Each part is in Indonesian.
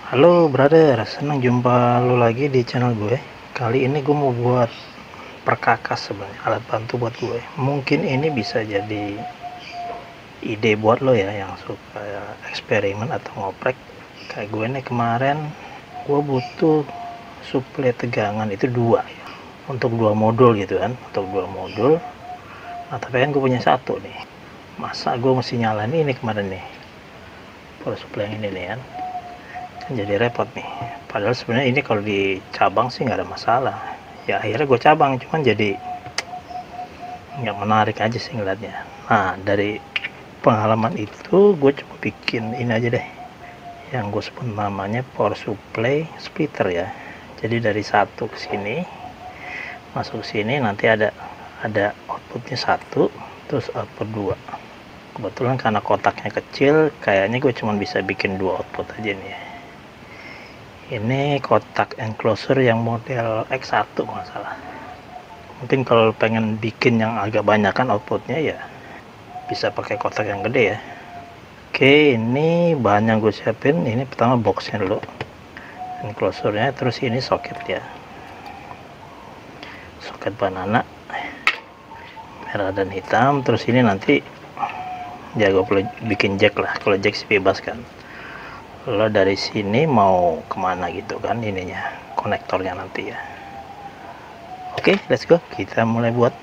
Halo brother, senang jumpa lu lagi di channel gue. Kali ini gue mau buat perkakas sebenarnya, alat bantu buat gue. Mungkin ini bisa jadi ide buat lo ya yang suka eksperimen atau ngoprek. Kayak gue nih kemarin, gue butuh suplai tegangan itu dua ya. Untuk dua modul gitu kan, untuk dua modul. Nah tapi kan gue punya satu nih. Masa gue mesti nyalain ini kemarin nih, power supply yang ini nih kan. Jadi repot nih, padahal sebenarnya ini kalau di cabang sih nggak ada masalah ya. Akhirnya gue cabang, cuman jadi nggak menarik aja sih ngeliatnya. Nah dari pengalaman itu gue coba bikin ini aja deh, yang gue sebut namanya power supply splitter ya. Jadi dari satu ke sini, masuk sini, nanti ada outputnya satu, terus output dua. Kebetulan karena kotaknya kecil, kayaknya gue cuma bisa bikin dua output aja nih. Ini kotak enclosure yang model X1 nggak salah. Mungkin kalau pengen bikin yang agak banyakan outputnya ya bisa pakai kotak yang gede ya. Oke, ini bahan yang gue siapin. Ini pertama boxnya dulu, enclosure-nya, terus ini soket ya, soket banana merah dan hitam. Terus ini nanti ya gue perlu bikin jack lah, kalau jack sih bebas kan. Lo dari sini mau kemana gitu kan, ininya konektornya nanti ya. Oke, let's go, kita mulai buat.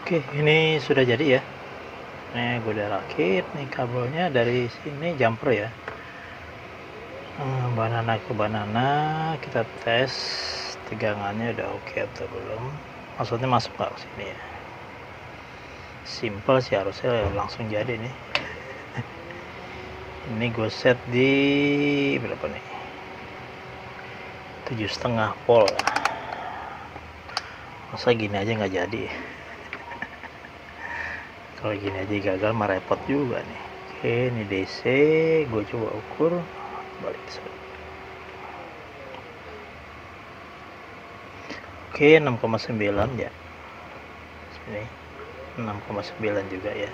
Oke, ini sudah jadi ya. Nih gue udah rakit nih kabelnya dari sini jumper ya. Banana ke banana, kita tes tegangannya udah oke atau belum, maksudnya masuk nggak ke sini ya. Simple sih, harusnya langsung jadi nih. Ini gue set di berapa nih, 7,5 volt. Masa gini aja nggak jadi. Kalau gini aja gagal mah repot juga nih. Oke, ini DC, gue coba ukur balik. Oke, 6,9 ya. Sini 6,9 juga ya.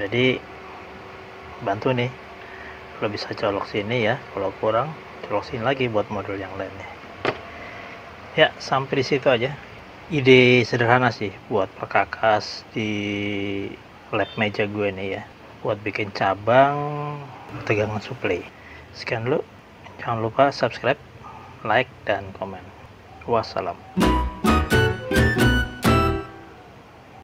Jadi bantu nih, kalau bisa colok sini ya, kalau kurang colok sini lagi buat modul yang lainnya. Ya, sampai di situ aja. Ide sederhana sih buat perkakas di lab meja gue nih ya, buat bikin cabang tegangan suplai. Sekian dulu, jangan lupa subscribe, like, dan komen. Wassalam.